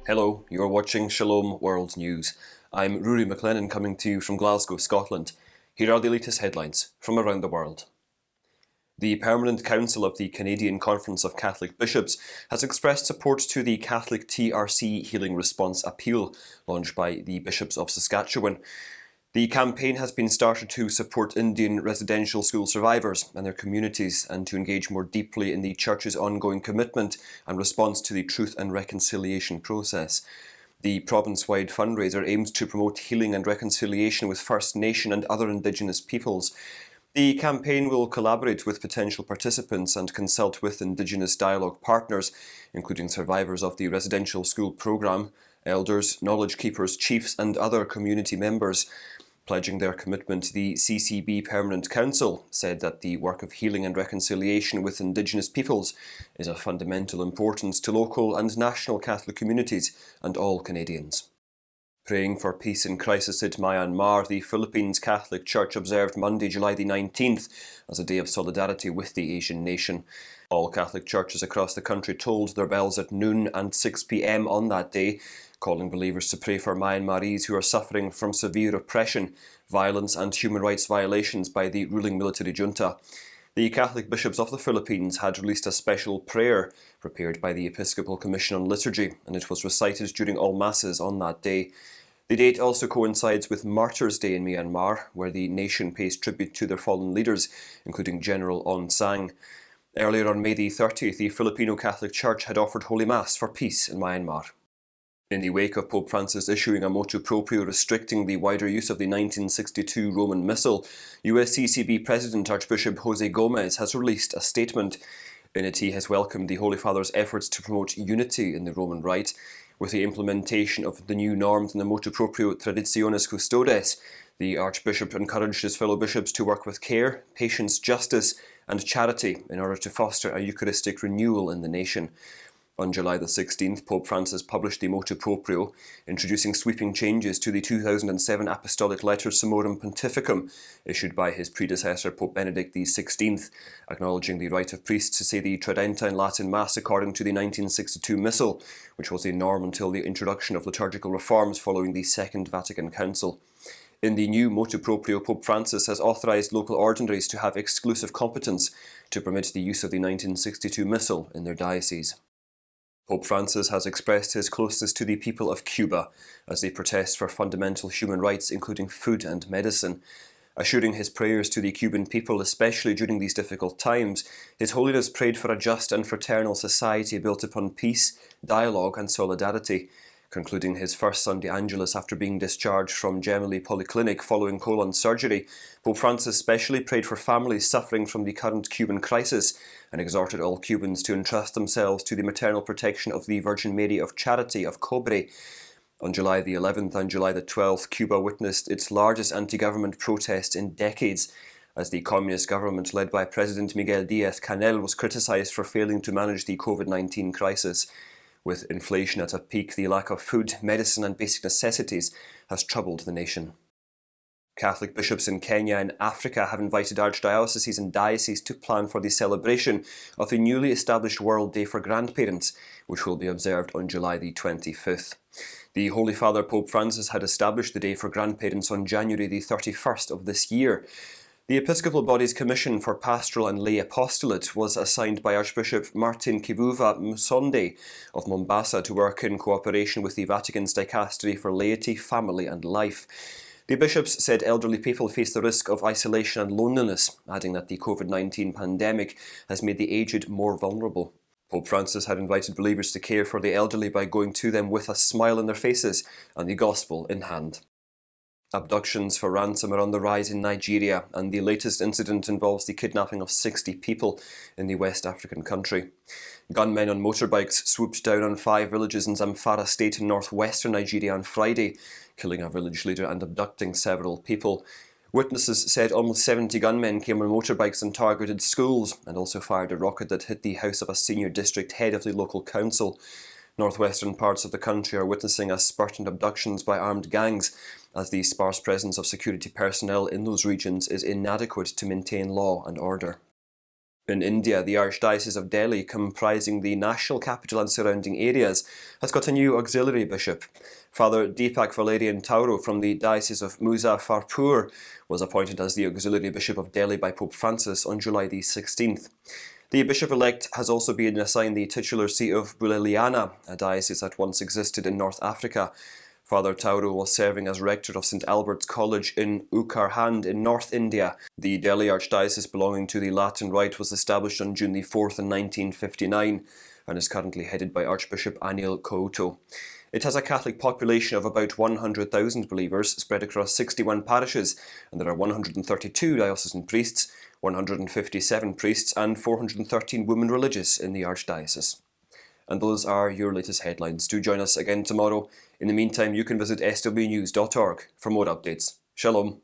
Hello, you're watching Shalom World News. I'm Rory McLennan coming to you from Glasgow, Scotland. Here are the latest headlines from around the world. The Permanent Council of the Canadian Conference of Catholic Bishops has expressed support to the Catholic TRC Healing Response Appeal launched by the Bishops of Saskatchewan. The campaign has been started to support Indian residential school survivors and their communities and to engage more deeply in the Church's ongoing commitment and response to the truth and reconciliation process. The province-wide fundraiser aims to promote healing and reconciliation with First Nation and other Indigenous peoples. The campaign will collaborate with potential participants and consult with Indigenous dialogue partners, including survivors of the residential school programme, elders, knowledge keepers, chiefs and other community members. Pledging their commitment, the CCB Permanent Council said that the work of healing and reconciliation with Indigenous peoples is of fundamental importance to local and national Catholic communities and all Canadians. Praying for peace in crisis-hit Myanmar, the Philippines Catholic Church observed Monday, July the 19th as a day of solidarity with the Asian nation. All Catholic churches across the country tolled their bells at noon and 6 p.m. on that day, calling believers to pray for Myanmarese who are suffering from severe oppression, violence and human rights violations by the ruling military junta. The Catholic Bishops of the Philippines had released a special prayer prepared by the Episcopal Commission on Liturgy, and it was recited during all Masses on that day. The date also coincides with Martyrs' Day in Myanmar, where the nation pays tribute to their fallen leaders, including General Aung San. Earlier on May the 30th, the Filipino Catholic Church had offered Holy Mass for peace in Myanmar. In the wake of Pope Francis issuing a motu proprio restricting the wider use of the 1962 Roman Missal, USCCB President Archbishop Jose Gomez has released a statement. In it, he has welcomed the Holy Father's efforts to promote unity in the Roman Rite. With the implementation of the new norms in the motu proprio Traditionis Custodes, the Archbishop encouraged his fellow bishops to work with care, patience, justice and charity in order to foster a Eucharistic renewal in the nation. On July the 16th, Pope Francis published the motu proprio, introducing sweeping changes to the 2007 Apostolic Letter Summorum Pontificum, issued by his predecessor Pope Benedict XVI, acknowledging the right of priests to say the Tridentine Latin Mass according to the 1962 Missal, which was a norm until the introduction of liturgical reforms following the Second Vatican Council. In the new motu proprio, Pope Francis has authorised local ordinaries to have exclusive competence to permit the use of the 1962 Missal in their diocese. Pope Francis has expressed his closeness to the people of Cuba as they protest for fundamental human rights, including food and medicine. Assuring his prayers to the Cuban people, especially during these difficult times, His Holiness prayed for a just and fraternal society built upon peace, dialogue and solidarity. Concluding his first Sunday Angelus after being discharged from Gemelli Polyclinic following colon surgery, Pope Francis specially prayed for families suffering from the current Cuban crisis and exhorted all Cubans to entrust themselves to the maternal protection of the Virgin Mary of Charity of Cobre. On July the 11th and July the 12th, Cuba witnessed its largest anti-government protest in decades, as the communist government led by President Miguel Díaz-Canel was criticised for failing to manage the COVID-19 crisis. With inflation at a peak, the lack of food, medicine and basic necessities has troubled the nation. Catholic bishops in Kenya and Africa have invited archdioceses and dioceses to plan for the celebration of the newly established World Day for Grandparents, which will be observed on July the 25th. The Holy Father Pope Francis had established the Day for Grandparents on January the 31st of this year. The Episcopal body's commission for pastoral and lay apostolate was assigned by Archbishop Martin Kivuva Musonde of Mombasa to work in cooperation with the Vatican's Dicastery for Laity, Family and Life. The bishops said elderly people face the risk of isolation and loneliness, adding that the COVID-19 pandemic has made the aged more vulnerable. Pope Francis had invited believers to care for the elderly by going to them with a smile on their faces and the gospel in hand. Abductions for ransom are on the rise in Nigeria, and the latest incident involves the kidnapping of 60 people in the West African country. Gunmen on motorbikes swooped down on 5 villages in Zamfara state in northwestern Nigeria on Friday, killing a village leader and abducting several people. Witnesses said almost 70 gunmen came on motorbikes and targeted schools, and also fired a rocket that hit the house of a senior district head of the local council. Northwestern parts of the country are witnessing a spurt in abductions by armed gangs, as the sparse presence of security personnel in those regions is inadequate to maintain law and order. In India, the Archdiocese of Delhi, comprising the national capital and surrounding areas, has got a new auxiliary bishop. Father Deepak Valerian Tauro from the Diocese of Muzaffarpur was appointed as the auxiliary bishop of Delhi by Pope Francis on July the 16th. The bishop-elect has also been assigned the titular see of Buleliana, a diocese that once existed in North Africa. Father Tauro was serving as rector of St Albert's College in Uttarakhand in North India. The Delhi Archdiocese belonging to the Latin Rite was established on June the 4th in 1959 and is currently headed by Archbishop Anil Couto. It has a Catholic population of about 100,000 believers spread across 61 parishes, and there are 132 diocesan priests, 157 priests and 413 women religious in the Archdiocese. And those are your latest headlines. Do join us again tomorrow. In the meantime, you can visit swnews.org for more updates. Shalom.